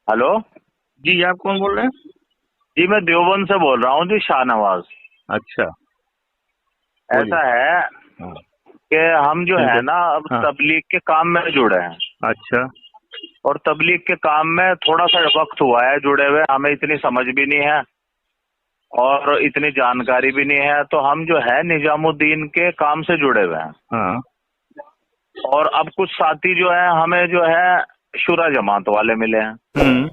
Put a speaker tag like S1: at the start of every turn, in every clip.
S1: Hello.
S2: जी, आप कौन बोल रहे हैं?
S1: जी मैं देवबंद से बोल रहा हूँ जी, शाहनवाज।
S2: अच्छा, बोलिए।
S1: ऐसा है
S2: हाँ,
S1: कि हम जो है
S2: बिल्कुल।
S1: ना अब
S2: हाँ,
S1: तबलीग के काम में जुड़े हैं,
S2: अच्छा।
S1: और तबलीग के काम में थोड़ा सा वक्त हुआ है जुड़े हुए, हमें इतनी समझ भी नहीं है और इतनी जानकारी भी नहीं है, तो हम जो है निजामुद्दीन के काम से जुड़े हुए हैं।
S2: हाँ।
S1: और अब कुछ साथी जो है हमें जो है शुरा जमात वाले मिले हैं,
S2: हम्म।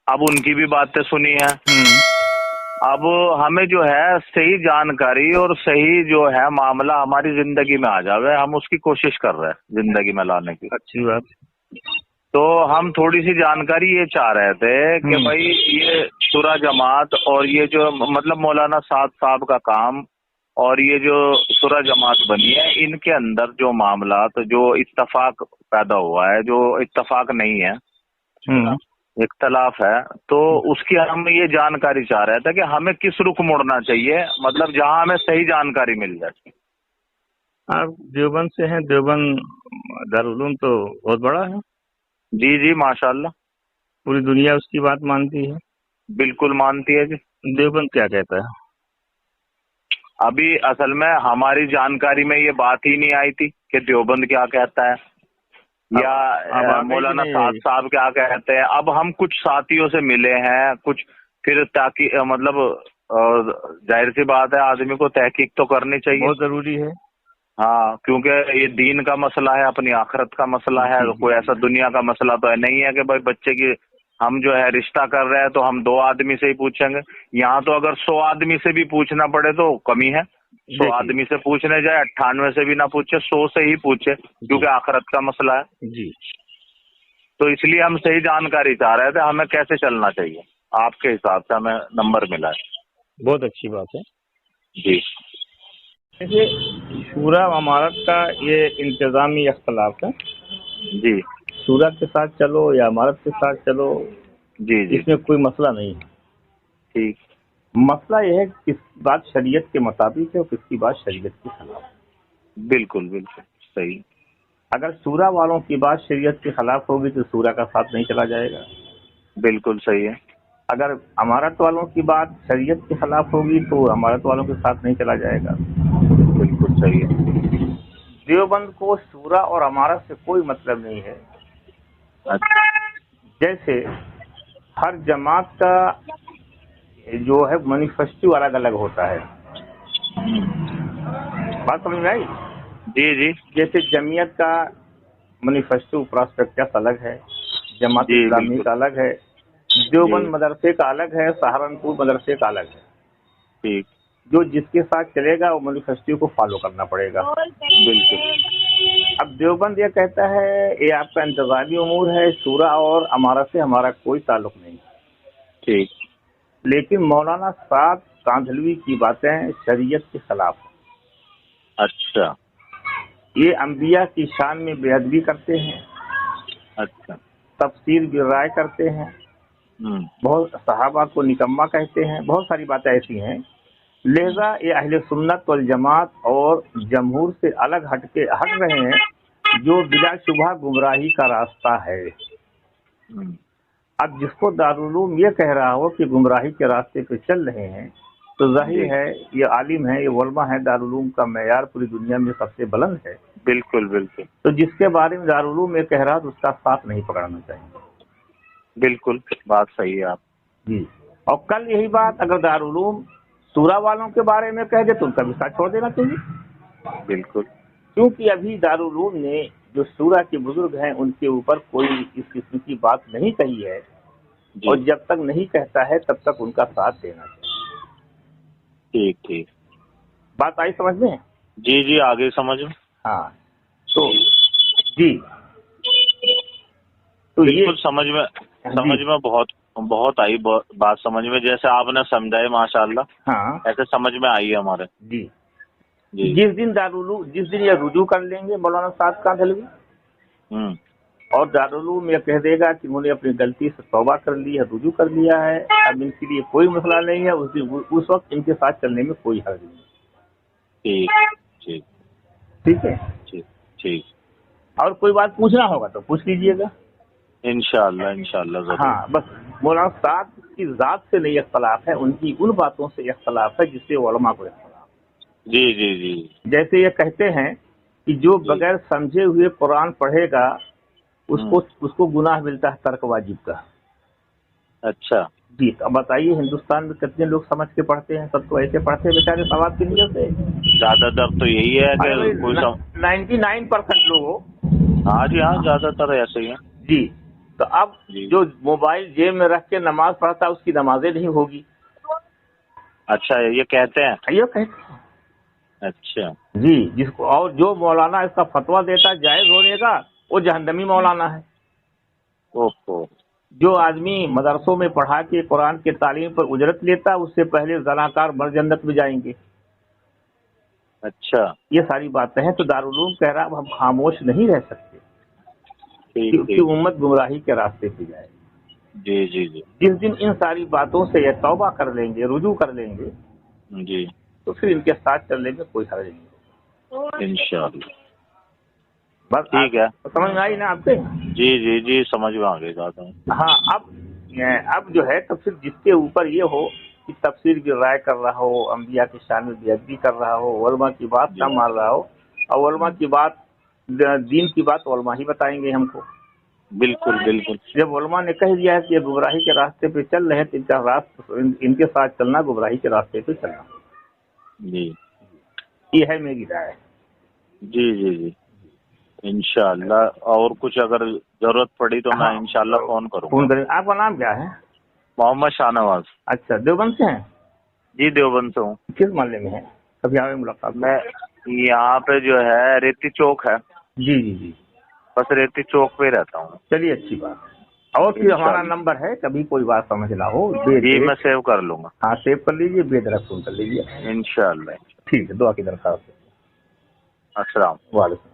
S1: अब उनकी भी बातें सुनी है।
S2: हम्म।
S1: अब हमें जो है सही जानकारी और सही जो है मामला हमारी जिंदगी में आ जावे, हम उसकी कोशिश कर रहे हैं जिंदगी में लाने की।
S2: अच्छी बात।
S1: तो हम थोड़ी सी जानकारी ये चाह रहे थे कि भाई ये शुरा जमात और ये जो मतलब मौलाना साद साहब का काम और ये जो शुरा जमात बनी है, इनके अंदर जो मामला तो जो इत्तफाक पैदा हुआ है, जो इत्तफाक नहीं है,
S2: हम्म।
S1: इख्तलाफ है, तो उसकी हम ये जानकारी चाह रहे थे कि हमें किस रुख मुड़ना चाहिए, मतलब जहां हमें सही जानकारी मिल जाए।
S2: आप देवबंद से हैं? देवबंद दारुल उलूम तो बहुत बड़ा है,
S1: जी जी माशाल्लाह।
S2: पूरी दुनिया उसकी बात मानती है।
S1: बिल्कुल मानती है जी।
S2: देवबंद क्या कहता है?
S1: अभी असल में हमारी जानकारी में ये बात ही नहीं आई थी कि देवबंद क्या कहता है या
S2: अब आ गई कि
S1: मौलाना साद
S2: नहीं?
S1: साहब क्या कहते हैं। अब हम कुछ साथियों से मिले हैं कुछ, फिर ताकि मतलब जाहिर सी बात है आदमी को तहकीक तो करनी चाहिए।
S2: बहुत जरूरी है।
S1: हाँ, क्योंकि ये दीन का मसला है, अपनी आखिरत का मसला है,
S2: जी
S1: तो
S2: जी
S1: कोई
S2: जी।
S1: ऐसा दुनिया का मसला तो है नहीं है कि भाई बच्चे की हम जो है रिश्ता कर रहे हैं तो हम 2 आदमी से ही पूछेंगे। यहाँ तो अगर 100 आदमी से भी पूछना पड़े तो कमी है। 100
S2: देखिए।
S1: आदमी से पूछने जाए 98 से भी ना पूछे, 100 से ही पूछे,
S2: जी
S1: क्योंकि आखिरत का मसला है।
S2: जी।
S1: तो इसलिए हम सही जानकारी चाह रहे थे, हमें कैसे चलना चाहिए आपके हिसाब से, हमें नंबर मिला है।
S2: बहुत अच्छी बात है।
S1: जी
S2: देखिए, शूरा व अमारत का ये इंतजामी अख्तलाफ है।
S1: जी
S2: शूरा के साथ चलो या अमारत के साथ चलो,
S1: जी जी।
S2: इसमें कोई मसला नहीं है।
S1: ठीक।
S2: मसला यह है कि किसकी बात शरीयत के मुताबिक है और किसकी बात शरीयत के खिलाफ है।
S1: बिल्कुल बिल्कुल सही।
S2: अगर सूरा वालों की बात शरीयत के खिलाफ होगी तो सूरा का साथ नहीं चला जाएगा।
S1: बिल्कुल सही है।
S2: अगर अमारत वालों की बात शरीयत के खिलाफ होगी तो अमारत वालों के साथ नहीं चला जाएगा।
S1: बिल्कुल सही है।
S2: देवबंद को सूरा और अमारत से कोई मतलब नहीं है।
S1: अच्छा।
S2: जैसे हर जमात का जो है मैनिफेस्टो अलग अलग होता है। बात समझ में आई?
S1: जी जी
S2: जैसे जमीयत का मैनिफेस्टो प्रॉस्पेक्टस अलग है, जमात
S1: जी
S2: इस्लामी
S1: बिल्कुल।
S2: का अलग है,
S1: जी
S2: देवबंद मदरसे का अलग है, सहारनपुर मदरसे का अलग है।
S1: ठीक।
S2: जो जिसके साथ चलेगा वो मैनिफेस्टो को फॉलो करना पड़ेगा।
S1: बिल्कुल।
S2: अब देवबंद ये कहता है ये आपका इंतजामी उमूर है, शूरा और अमारत से हमारा कोई ताल्लुक नहीं।
S1: ठीक।
S2: लेकिन मौलाना साद कांधलवी की बातें शरीयत के खिलाफ है।
S1: अच्छा।
S2: ये अंबिया की शान में बेअदबी करते हैं,
S1: अच्छा।
S2: तफसीर बिराय करते हैं, बहुत सहाबा को निकम्मा कहते हैं, बहुत सारी बातें ऐसी हैं। लिहाजा ये अहले सुन्नत वल जमात और जमहूर से अलग हट रहे हैं, जो बिला शुबहा गुमराही का रास्ता है। अब जिसको दारुल उलूम ये कह रहा हो कि गुमराही के रास्ते पे चल रहे हैं, तो जाहिर
S1: जी
S2: है ये आलिम है, ये उलमा है, दारुल उलूम का मेयार पूरी दुनिया में सबसे बुलंद है।
S1: बिल्कुल बिल्कुल।
S2: तो जिसके बारे में दारुल उलूम ये कह रहा तो उसका साथ नहीं पकड़ना चाहिए।
S1: बिल्कुल बात सही है आप।
S2: जी। और कल यही बात अगर दारुल उलूम सूरा वालों के बारे में कह दे तो उनका भी साथ छोड़ देना चाहिए।
S1: बिल्कुल।
S2: क्योंकि अभी दारुल उलूम ने जो सूरा के बुजुर्ग हैं उनके ऊपर कोई इस किस्म की बात नहीं कही है,
S1: जी
S2: और जब तक नहीं कहता है तब तक उनका साथ देना चाहिए।
S1: ठीक ठीक।
S2: बात आई समझ में?
S1: जी जी आगे समझो।
S2: हाँ। तो जी, तो ये
S1: बिल्कुल समझ में,
S2: जी।
S1: समझ में बहुत बहुत आई बात समझ में, जैसे आपने समझाई माशाल्लाह
S2: हाँ
S1: ऐसे समझ में आई है हमारे।
S2: जी।
S1: जी।
S2: जिस दिन ये रुजू कर लेंगे मौलाना साद कांधलवी,
S1: हम्म।
S2: और दारुल उलूम ये कह देगा कि उन्होंने अपनी गलती से तौबा कर ली है, रुजू कर लिया है, अब इनके लिए कोई मसला नहीं है, उस वक्त इनके साथ चलने में कोई हर्ज नहीं।
S1: ठीक ठीक।
S2: ठीक है।
S1: ठीक ठीक।
S2: और कोई बात पूछना होगा तो पूछ लीजिएगा।
S1: इंशाअल्लाह ज़रूर।
S2: हाँ, बस मौलाना साहब की ज़ात से नहीं इख्तलाफ है, उनकी उन बातों से इख्तलाफ है जिससे उलमा को इख्तलाफ।
S1: जी जी जी।
S2: जैसे ये कहते हैं कि जो बगैर समझे हुए कुरान पढ़ेगा उसको गुनाह मिलता है तर्क वाजिब का।
S1: अच्छा
S2: जी, तो अब बताइए हिंदुस्तान में कितने लोग समझ के पढ़ते हैं? सब तो ऐसे पढ़ते हैं बेचारे सवाब की नीयत से।
S1: ज्यादातर तो यही है कि कोई
S2: 99% लोग हो।
S1: हाँ जी हाँ, ज्यादातर ऐसे ही है
S2: जी, तो अब
S1: जी।
S2: जो मोबाइल जेब में रख के नमाज पढ़ता है उसकी नमाजें नहीं होगी।
S1: अच्छा, ये कहते हैं?
S2: ये कहते हैं।
S1: अच्छा
S2: जी, जिसको और जो मौलाना इसका फतवा देता है जायज होने का, वो जहन्नमी मौलाना है।
S1: ओहो।
S2: जो आदमी मदरसों में पढ़ा के कुरान के तालीम पर उजरत लेता, उससे पहले जनाकार मर जन्नत में जाएंगे।
S1: अच्छा,
S2: ये सारी बातें हैं। तो दारुल कह रहा अब हम खामोश नहीं रह सकते क्योंकि उम्मत गुमराही के रास्ते पे जाए।
S1: जी जी जी।
S2: जिस दिन इन सारी बातों से ये तौबा कर लेंगे, रुजू कर लेंगे
S1: जी,
S2: तो फिर इनके साथ चलने में कोई हर्ज नहीं।
S1: इंशाअल्लाह।
S2: बस
S1: ठीक है,
S2: समझ में आई ना आपके?
S1: जी जी जी, समझ में आ गई बात है।
S2: हाँ, अब जो है तो फिर जिसके ऊपर ये हो कि तफसीर की राय कर रहा हो, अंबिया की शान में बेअदबी कर रहा हो, उलमा की बात ना मान रहा हो, और उलमा की बात दीन की बात उलमा ही बताएंगे हमको।
S1: बिल्कुल बिल्कुल।
S2: जब उलमा ने कह दिया है कि ये गुमराही के रास्ते पे चल रहे हैं तो इनके साथ चलना गुमराही के रास्ते पे चलना।
S1: जी,
S2: ये है मेरी राय।
S1: जी जी जी, इंशाअल्लाह। और कुछ अगर जरूरत पड़ी तो मैं इंशाअल्लाह फोन करूँगा।
S2: फोन करें। आपका नाम क्या है?
S1: मोहम्मद शाहनवाज।
S2: अच्छा, देवबंद से हैं?
S1: जी, देवबंद से हूँ।
S2: किस मोहल्ले में है? कभी आए मुलाकात?
S1: मैं यहाँ पे जो है रेती चौक है।
S2: जी जी जी,
S1: बस रेती चौक पे रहता हूँ।
S2: चलिए, अच्छी बात है। और फिर हमारा नंबर है, कभी कोई बात समझ ना हो
S1: जी, मैं सेव कर लूंगा।
S2: हाँ, सेव कर लीजिए, बेदरक फोन कर लीजिए।
S1: इंशाअल्लाह।
S2: ठीक है, दुआ की दरखास्त।
S1: अस्सलाम।
S2: वालेकुम।